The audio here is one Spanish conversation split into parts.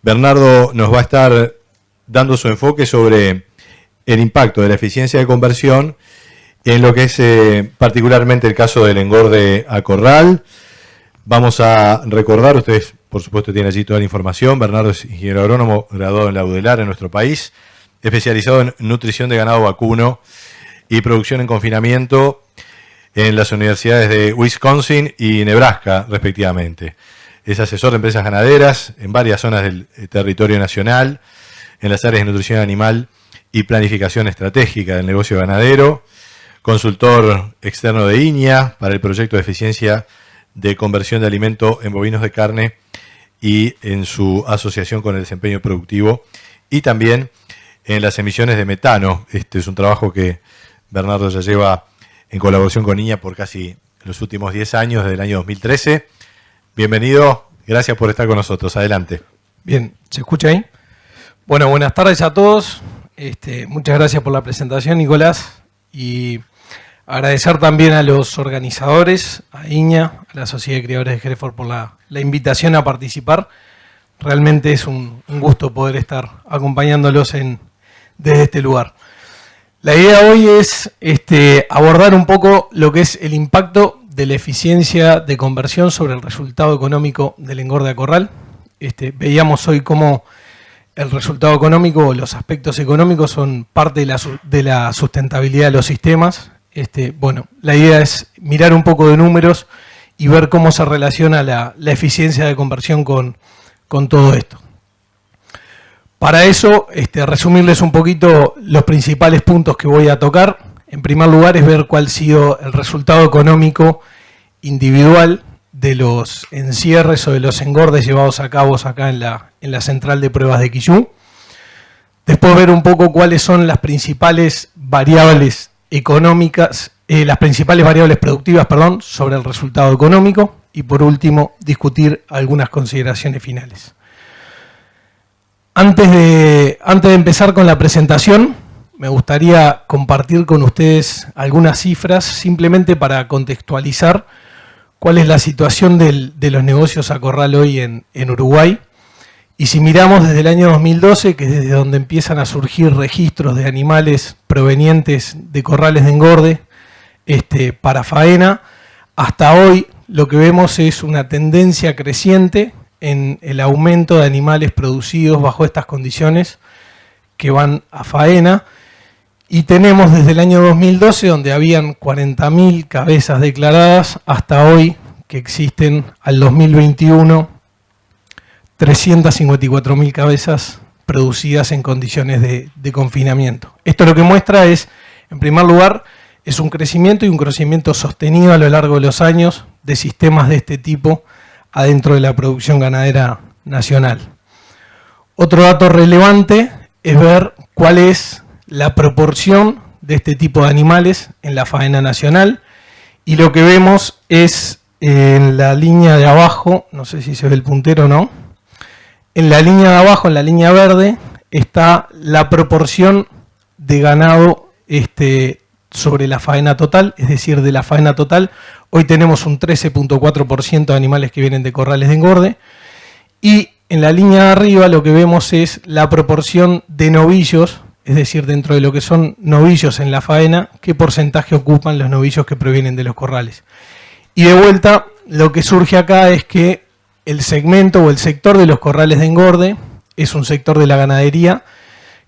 Bernardo nos va a estar dando su enfoque sobre el impacto de la eficiencia de conversión en lo que es particularmente el caso del engorde a corral. Vamos a recordar, ustedes por supuesto tienen allí toda la información, Bernardo es ingeniero agrónomo graduado en la UDELAR en nuestro país, especializado en nutrición de ganado vacuno y producción en confinamiento en las universidades de Wisconsin y Nebraska, respectivamente. Es asesor de empresas ganaderas en varias zonas del territorio nacional, en las áreas de nutrición animal y planificación estratégica del negocio ganadero, consultor externo de INIA para el proyecto de eficiencia de conversión de alimento en bovinos de carne y en su asociación con el desempeño productivo, y también en las emisiones de metano. Este es un trabajo que Bernardo ya lleva en colaboración con INIA por casi los últimos 10 años, desde el año 2013. Bienvenido, gracias por estar con nosotros. Adelante. Bien, ¿se escucha ahí? Bueno, buenas tardes a todos. Muchas gracias por la presentación, Nicolás. Y agradecer también a los organizadores, a INIA, a la Sociedad de Criadores de Hereford por la invitación a participar. Realmente es un gusto poder estar acompañándolos desde este lugar. La idea hoy es abordar un poco lo que es el impacto de la eficiencia de conversión sobre el resultado económico del engorde a corral. Veíamos hoy cómo el resultado económico o los aspectos económicos son parte de la sustentabilidad de los sistemas. Bueno, la idea es mirar un poco de números y ver cómo se relaciona la eficiencia de conversión con todo esto. Para eso, resumirles un poquito los principales puntos que voy a tocar. En primer lugar es ver cuál ha sido el resultado económico individual de los encierres o de los engordes llevados a cabo acá en la central de pruebas de Quillú. Después ver un poco cuáles son las principales variables económicas, las principales variables productivas, sobre el resultado económico. Y por último, discutir algunas consideraciones finales. Antes de empezar con la presentación, me gustaría compartir con ustedes algunas cifras, simplemente para contextualizar cuál es la situación de los negocios a corral hoy en Uruguay. Y si miramos desde el año 2012, que es desde donde empiezan a surgir registros de animales provenientes de corrales de engorde para faena, hasta hoy lo que vemos es una tendencia creciente en el aumento de animales producidos bajo estas condiciones que van a faena. Y tenemos desde el año 2012, donde habían 40.000 cabezas declaradas, hasta hoy, que existen al 2021, 354.000 cabezas producidas en condiciones de confinamiento. Esto lo que muestra es, en primer lugar, es un crecimiento y un crecimiento sostenido a lo largo de los años de sistemas de este tipo adentro de la producción ganadera nacional. Otro dato relevante es ver cuál es la proporción de este tipo de animales en la faena nacional, y lo que vemos es en la línea de abajo, no sé si se ve el puntero o no, en la línea de abajo, en la línea verde, está la proporción de ganado sobre la faena total, es decir, de la faena total. Hoy tenemos un 13.4% de animales que vienen de corrales de engorde, y en la línea de arriba lo que vemos es la proporción de novillos, es decir, dentro de lo que son novillos en la faena, qué porcentaje ocupan los novillos que provienen de los corrales. Y de vuelta, lo que surge acá es que el segmento o el sector de los corrales de engorde es un sector de la ganadería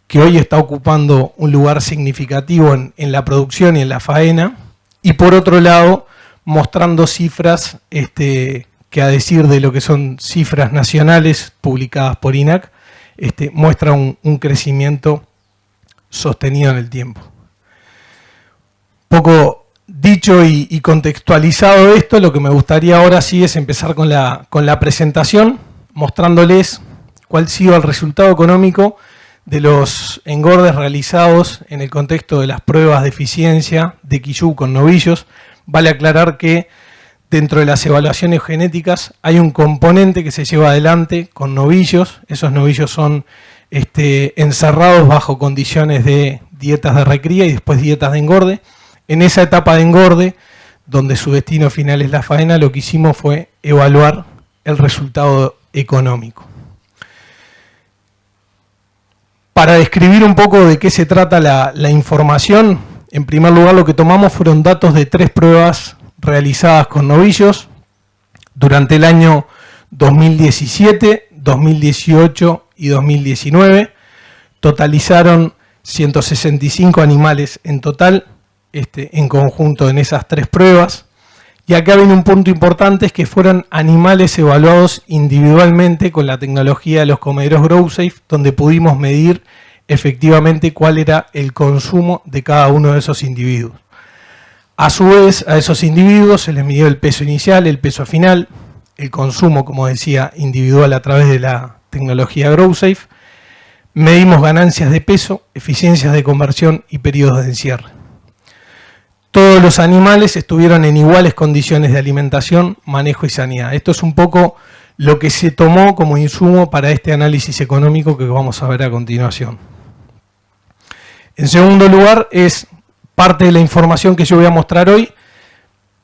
que hoy está ocupando un lugar significativo en la producción y en la faena, y por otro lado, mostrando cifras que, a decir de lo que son cifras nacionales publicadas por INAC, muestra un crecimiento sostenido en el tiempo. Poco dicho y contextualizado esto, lo que me gustaría ahora sí es empezar con la presentación, mostrándoles cuál ha sido el resultado económico de los engordes realizados en el contexto de las pruebas de eficiencia de Quillú con novillos. Vale aclarar que dentro de las evaluaciones genéticas hay un componente que se lleva adelante con novillos. Esos novillos son encerrados bajo condiciones de dietas de recría y después dietas de engorde. En esa etapa de engorde, donde su destino final es la faena, lo que hicimos fue evaluar el resultado económico. Para describir un poco de qué se trata la información, en primer lugar lo que tomamos fueron datos de 3 pruebas realizadas con novillos durante el año 2017, 2018 y 2019. Totalizaron 165 animales en total, en conjunto en esas 3 pruebas. Y acá viene un punto importante, es que fueron animales evaluados individualmente con la tecnología de los comederos GrowSafe, donde pudimos medir efectivamente cuál era el consumo de cada uno de esos individuos. A su vez, a esos individuos se les midió el peso inicial, el peso final, el consumo, como decía, individual a través de la tecnología GrowSafe. Medimos ganancias de peso, eficiencias de conversión y periodos de encierre. Todos los animales estuvieron en iguales condiciones de alimentación, manejo y sanidad. Esto es un poco lo que se tomó como insumo para este análisis económico que vamos a ver a continuación. En segundo lugar, es parte de la información que yo voy a mostrar hoy,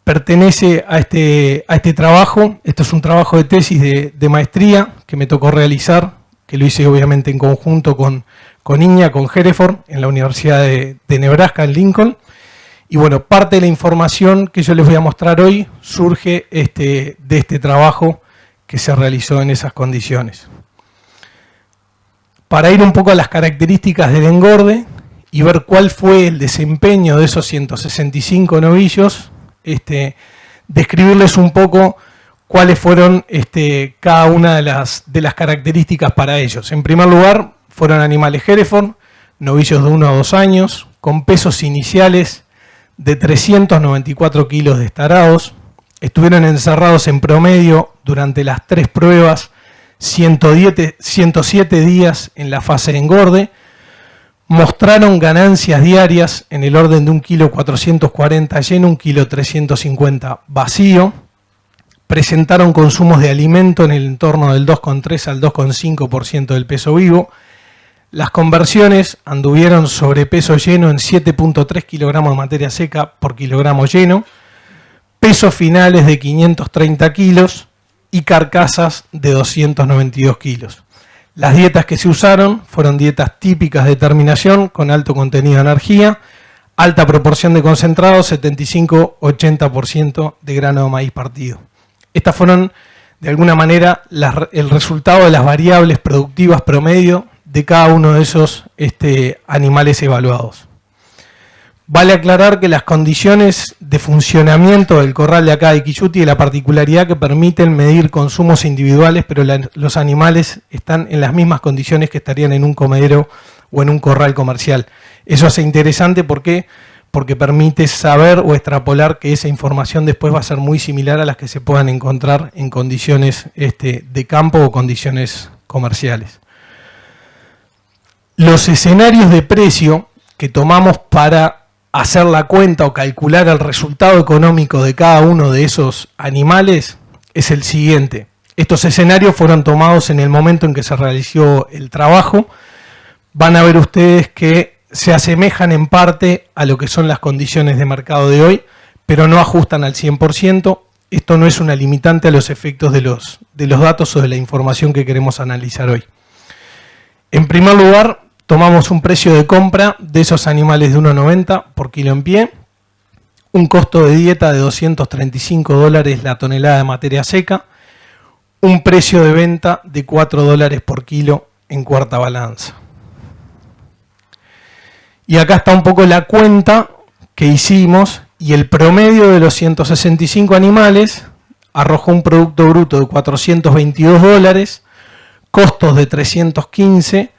pertenece a este trabajo. Esto es un trabajo de tesis de maestría que me tocó realizar, que lo hice obviamente en conjunto con Iña, con Hereford, en la Universidad de Nebraska, en Lincoln. Y bueno, parte de la información que yo les voy a mostrar hoy surge de este trabajo que se realizó en esas condiciones. Para ir un poco a las características del engorde y ver cuál fue el desempeño de esos 165 novillos, describirles un poco cuáles fueron cada una de las características para ellos. En primer lugar, fueron animales Hereford, novillos de 1 a 2 años, con pesos iniciales de 394 kilos destarados. Estuvieron encerrados en promedio durante las 3 pruebas 107 días en la fase de engorde. Mostraron ganancias diarias en el orden de 1,440 kg lleno, 1,350 kg vacío. Presentaron consumos de alimento en el entorno del 2,3 al 2,5% del peso vivo. Las conversiones anduvieron sobre peso lleno en 7,3 kilogramos de materia seca por kilogramo lleno, pesos finales de 530 kilos y carcasas de 292 kilos. Las dietas que se usaron fueron dietas típicas de terminación con alto contenido de energía, alta proporción de concentrados, 75-80% de grano de maíz partido. Estas fueron, de alguna manera, el resultado de las variables productivas promedio de cada uno de esos animales evaluados. Vale aclarar que las condiciones de funcionamiento del corral de acá de Quilluti y la particularidad que permiten medir consumos individuales, pero los animales están en las mismas condiciones que estarían en un comedero o en un corral comercial. Eso hace interesante porque permite saber o extrapolar que esa información después va a ser muy similar a las que se puedan encontrar en condiciones de campo o condiciones comerciales. Los escenarios de precio que tomamos para hacer la cuenta o calcular el resultado económico de cada uno de esos animales es el siguiente. Estos escenarios fueron tomados en el momento en que se realizó el trabajo. Van a ver ustedes que se asemejan en parte a lo que son las condiciones de mercado de hoy, pero no ajustan al 100%. Esto no es una limitante a los efectos de los datos o de la información que queremos analizar hoy. En primer lugar, tomamos un precio de compra de esos animales de 1,90 por kilo en pie, un costo de dieta de $235 la tonelada de materia seca, un precio de venta de $4 por kilo en cuarta balanza. Y acá está un poco la cuenta que hicimos y el promedio de los 165 animales arrojó un producto bruto de $422, costos de 315,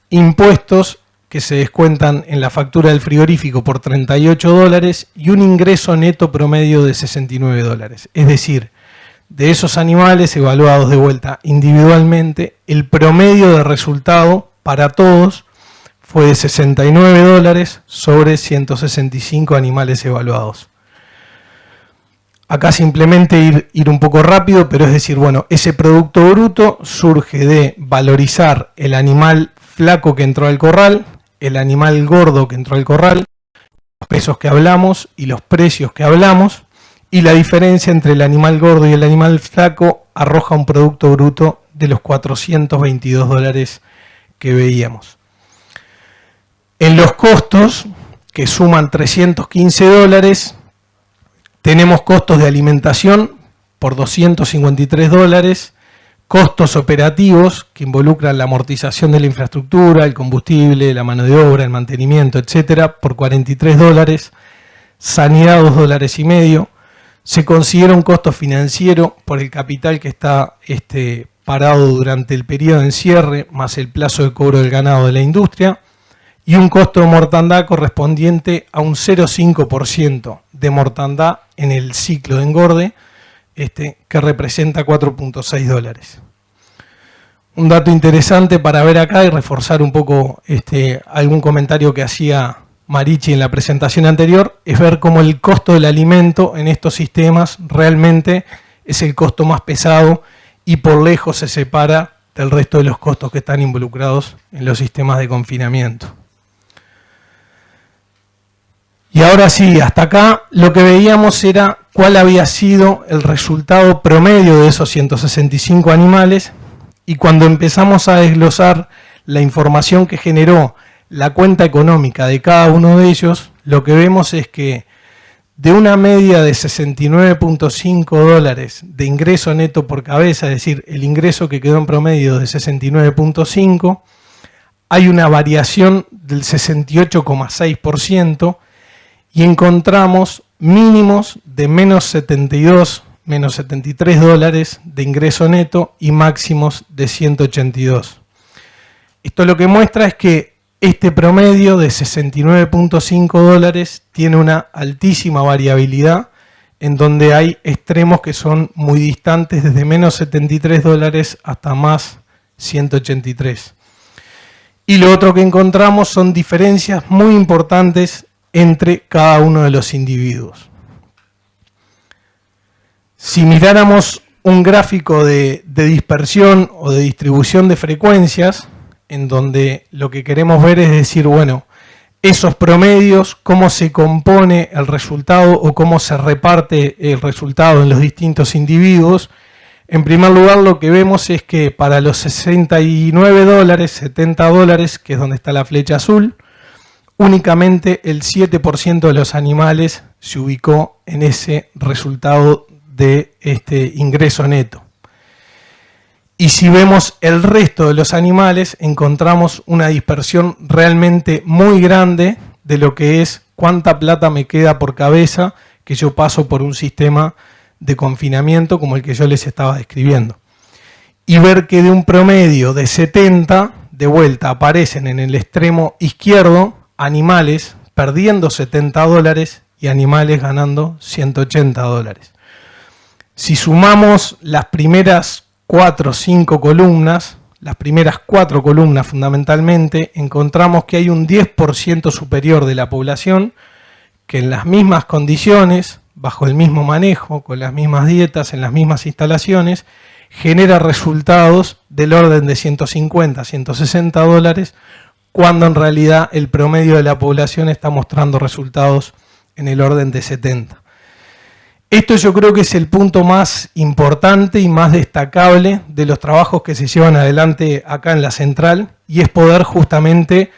impuestos que se descuentan en la factura del frigorífico por $38 y un ingreso neto promedio de $69. Es decir, de esos animales evaluados de vuelta individualmente, el promedio de resultado para todos fue de $69 sobre 165 animales evaluados. Acá simplemente ir un poco rápido, pero es decir, bueno, ese producto bruto surge de valorizar el animal flaco que entró al corral, el animal gordo que entró al corral, los pesos que hablamos y los precios que hablamos, y la diferencia entre el animal gordo y el animal flaco arroja un producto bruto de los $422 que veíamos. En los costos, que suman $315, tenemos costos de alimentación por $253, costos operativos que involucran la amortización de la infraestructura, el combustible, la mano de obra, el mantenimiento, etcétera, por $43, sanidad $2,50. Se considera un costo financiero por el capital que está parado durante el periodo de encierre, más el plazo de cobro del ganado de la industria, y un costo de mortandad correspondiente a un 0,5% de mortandad en el ciclo de engorde, que representa $4,6. Un dato interesante para ver acá y reforzar un poco algún comentario que hacía Marichi en la presentación anterior, es ver cómo el costo del alimento en estos sistemas realmente es el costo más pesado y por lejos se separa del resto de los costos que están involucrados en los sistemas de confinamiento. Y ahora sí, hasta acá lo que veíamos era cuál había sido el resultado promedio de esos 165 animales, y cuando empezamos a desglosar la información que generó la cuenta económica de cada uno de ellos, lo que vemos es que de una media de $69,5 de ingreso neto por cabeza, es decir, el ingreso que quedó en promedio de 69,5, hay una variación del 68,6%, y encontramos mínimos de menos 72, menos $73 de ingreso neto y máximos de 182. Esto lo que muestra es que este promedio de $69,5 tiene una altísima variabilidad, en donde hay extremos que son muy distantes, desde menos $73 hasta más 183. Y lo otro que encontramos son diferencias muy importantes entre cada uno de los individuos. Si miráramos un gráfico de dispersión o de distribución de frecuencias, en donde lo que queremos ver es decir, bueno, esos promedios, cómo se compone el resultado o cómo se reparte el resultado en los distintos individuos, en primer lugar lo que vemos es que para los $69, $70, que es donde está la flecha azul, únicamente el 7% de los animales se ubicó en ese resultado de ingreso neto. Y si vemos el resto de los animales, encontramos una dispersión realmente muy grande de lo que es cuánta plata me queda por cabeza que yo paso por un sistema de confinamiento como el que yo les estaba describiendo. Y ver que de un promedio de 70, de vuelta aparecen en el extremo izquierdo animales perdiendo $70 y animales ganando $180. Si sumamos las primeras 4 o 5 columnas, las primeras 4 columnas fundamentalmente, encontramos que hay un 10% superior de la población que en las mismas condiciones, bajo el mismo manejo, con las mismas dietas, en las mismas instalaciones, genera resultados del orden de $150, $160, cuando en realidad el promedio de la población está mostrando resultados en el orden de 70. Esto yo creo que es el punto más importante y más destacable de los trabajos que se llevan adelante acá en la central, y es poder justamente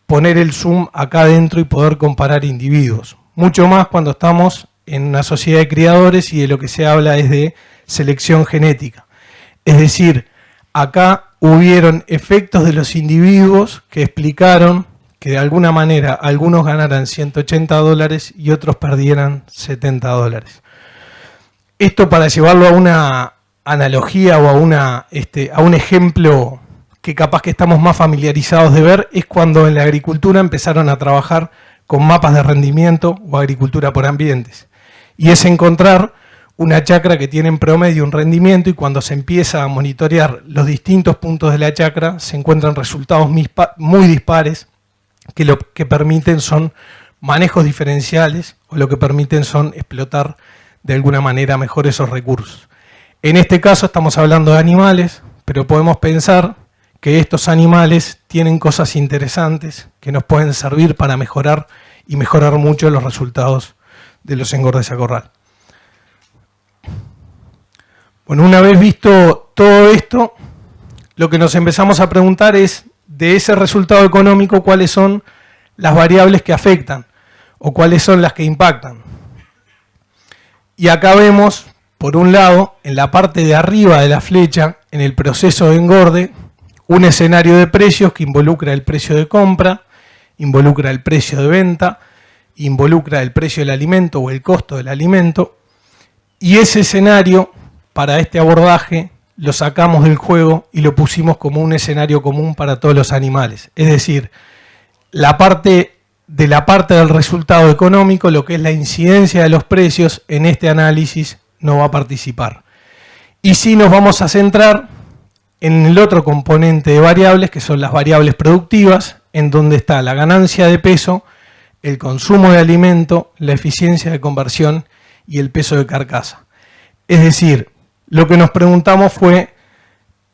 poner el zoom acá adentro y poder comparar individuos. Mucho más cuando estamos en una sociedad de criadores y de lo que se habla es de selección genética. Es decir, acá hubieron efectos de los individuos que explicaron que de alguna manera algunos ganaran $180 y otros perdieran $70. Esto para llevarlo a una analogía o a un ejemplo que capaz que estamos más familiarizados de ver, es cuando en la agricultura empezaron a trabajar con mapas de rendimiento o agricultura por ambientes. Y es encontrar una chacra que tiene en promedio un rendimiento, y cuando se empieza a monitorear los distintos puntos de la chacra se encuentran resultados muy dispares, que lo que permiten son manejos diferenciales o lo que permiten son explotar de alguna manera mejor esos recursos. En este caso estamos hablando de animales, pero podemos pensar que estos animales tienen cosas interesantes que nos pueden servir para mejorar y mejorar mucho los resultados de los engordes a corral. Bueno, una vez visto todo esto, lo que nos empezamos a preguntar es, de ese resultado económico, ¿cuáles son las variables que afectan o cuáles son las que impactan. Y acá vemos, por un lado, en la parte de arriba de la flecha, en el proceso de engorde, un escenario de precios que involucra el precio de compra, involucra el precio de venta, involucra el precio del alimento o el costo del alimento, y ese escenario, para este abordaje, lo sacamos del juego y lo pusimos como un escenario común para todos los animales. Es decir, la parte del resultado económico, lo que es la incidencia de los precios, en este análisis no va a participar. Y sí nos vamos a centrar en el otro componente de variables, que son las variables productivas, en donde está la ganancia de peso, el consumo de alimento, la eficiencia de conversión y el peso de carcasa. Es decir, lo que nos preguntamos fue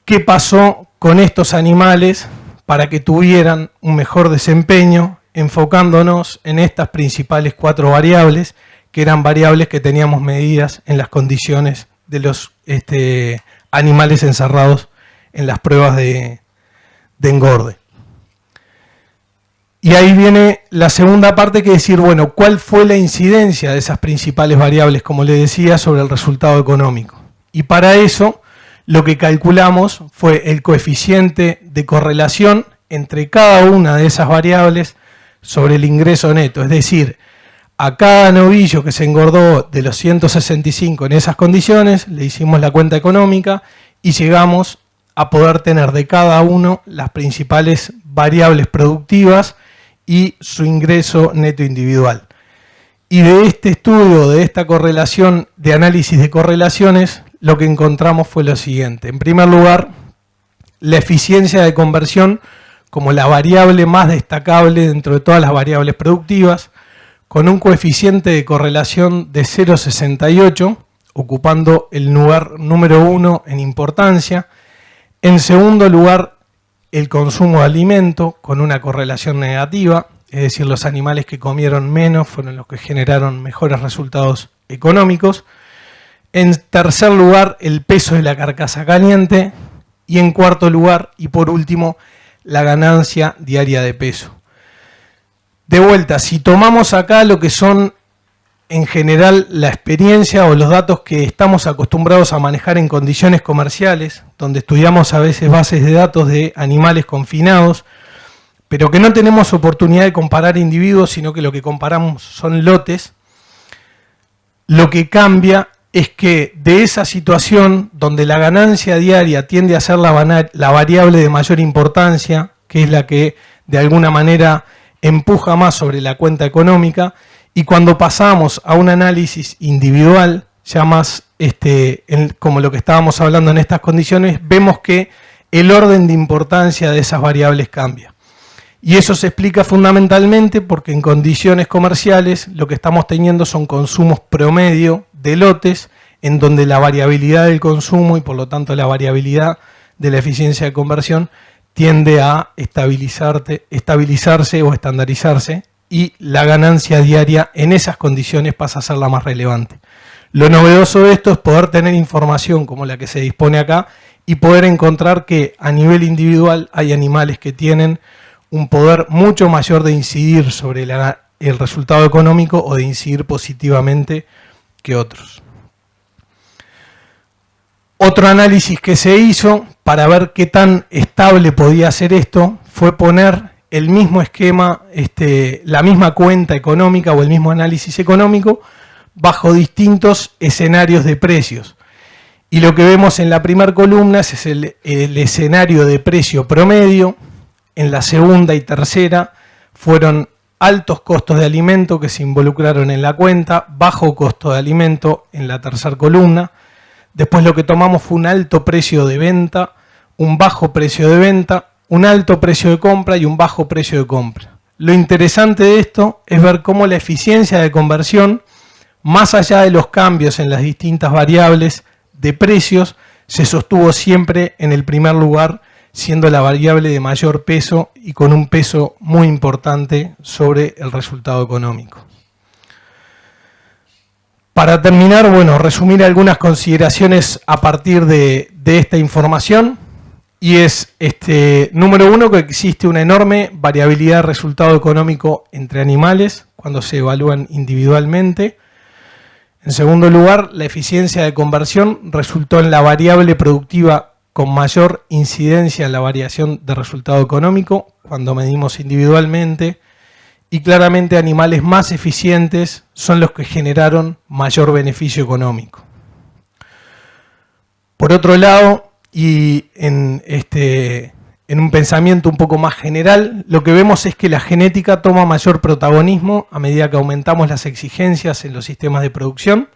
qué pasó con estos animales para que tuvieran un mejor desempeño, enfocándonos en estas principales 4 variables, que eran variables que teníamos medidas en las condiciones de los animales encerrados en las pruebas de engorde. Y ahí viene la segunda parte, que es decir, bueno, ¿cuál fue la incidencia de esas principales variables, como le decía, sobre el resultado económico? Y para eso, lo que calculamos fue el coeficiente de correlación entre cada una de esas variables sobre el ingreso neto. Es decir, a cada novillo que se engordó de los 165 en esas condiciones, le hicimos la cuenta económica y llegamos a poder tener de cada uno las principales variables productivas y su ingreso neto individual. Y de este estudio, de esta correlación, de análisis de correlaciones, lo que encontramos fue lo siguiente. En primer lugar, la eficiencia de conversión como la variable más destacable dentro de todas las variables productivas, con un coeficiente de correlación de 0,68, ocupando el lugar número 1 en importancia. En segundo lugar, el consumo de alimento, con una correlación negativa, es decir, los animales que comieron menos fueron los que generaron mejores resultados económicos. En tercer lugar, el peso de la carcasa caliente. Y en cuarto lugar, y por último, la ganancia diaria de peso. De vuelta, si tomamos acá lo que son en general la experiencia o los datos que estamos acostumbrados a manejar en condiciones comerciales, donde estudiamos a veces bases de datos de animales confinados, pero que no tenemos oportunidad de comparar individuos, sino que lo que comparamos son lotes, lo que cambia es que de esa situación donde la ganancia diaria tiende a ser la variable de mayor importancia, que es la que de alguna manera empuja más sobre la cuenta económica, y cuando pasamos a un análisis individual, ya más como lo que estábamos hablando en estas condiciones, vemos que el orden de importancia de esas variables cambia. Y eso se explica fundamentalmente porque en condiciones comerciales lo que estamos teniendo son consumos promedio de lotes, en donde la variabilidad del consumo y por lo tanto la variabilidad de la eficiencia de conversión tiende a estabilizarse o estandarizarse, y la ganancia diaria en esas condiciones pasa a ser la más relevante. Lo novedoso de esto es poder tener información como la que se dispone acá y poder encontrar que a nivel individual hay animales que tienen un poder mucho mayor de incidir sobre el resultado económico o de incidir positivamente que otros. Otro análisis que se hizo para ver qué tan estable podía ser esto fue poner el mismo esquema, la misma cuenta económica o el mismo análisis económico bajo distintos escenarios de precios. Y lo que vemos en la primera columna es el escenario de precio promedio. En la segunda y tercera fueron altos costos de alimento que se involucraron en la cuenta, bajo costo de alimento en la tercera columna. Después lo que tomamos fue un alto precio de venta, un bajo precio de venta, un alto precio de compra y un bajo precio de compra. Lo interesante de esto es ver cómo la eficiencia de conversión, más allá de los cambios en las distintas variables de precios, se sostuvo siempre en el primer lugar, siendo la variable de mayor peso y con un peso muy importante sobre el resultado económico. Para terminar, resumir algunas consideraciones a partir de esta información. Y es, número uno, que existe una enorme variabilidad de resultado económico entre animales cuando se evalúan individualmente. En segundo lugar, la eficiencia de conversión resultó en la variable productiva con mayor incidencia en la variación de resultado económico cuando medimos individualmente, y claramente animales más eficientes son los que generaron mayor beneficio económico. Por otro lado, y en un pensamiento un poco más general, lo que vemos es que la genética toma mayor protagonismo a medida que aumentamos las exigencias en los sistemas de producción.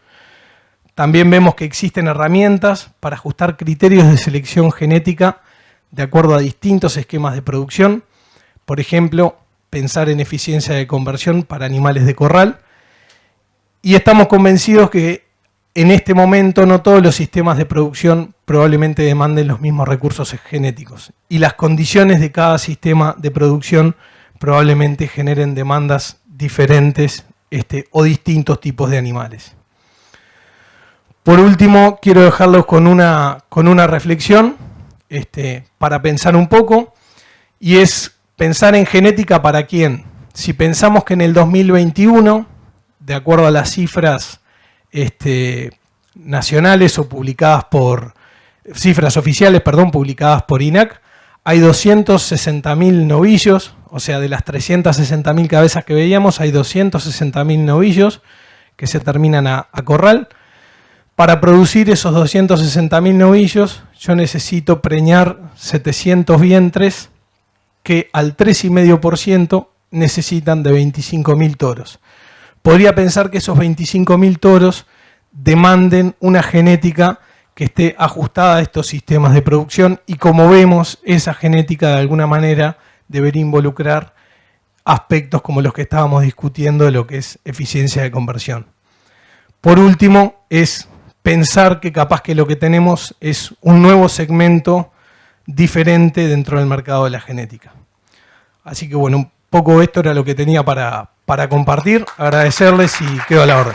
También vemos que existen herramientas para ajustar criterios de selección genética de acuerdo a distintos esquemas de producción. Por ejemplo, pensar en eficiencia de conversión para animales de corral. Y estamos convencidos que en este momento no todos los sistemas de producción probablemente demanden los mismos recursos genéticos. Y las condiciones de cada sistema de producción probablemente generen demandas diferentes o distintos tipos de animales. Por último, quiero dejarlos con una reflexión para pensar un poco, y es pensar en genética para quién. Si pensamos que en el 2021, de acuerdo a las cifras nacionales o publicadas cifras oficiales, publicadas por INAC, hay 260.000 novillos, o sea, de las 360.000 cabezas que veíamos, hay 260.000 novillos que se terminan a corral. Para producir esos 260.000 novillos, yo necesito preñar 700 vientres que al 3,5% necesitan de 25.000 toros. Podría pensar que esos 25.000 toros demanden una genética que esté ajustada a estos sistemas de producción, y como vemos, esa genética de alguna manera debería involucrar aspectos como los que estábamos discutiendo de lo que es eficiencia de conversión. Por último, es pensar que capaz que lo que tenemos es un nuevo segmento diferente dentro del mercado de la genética. Así que bueno, un poco esto era lo que tenía para compartir. Agradecerles y quedo a la orden.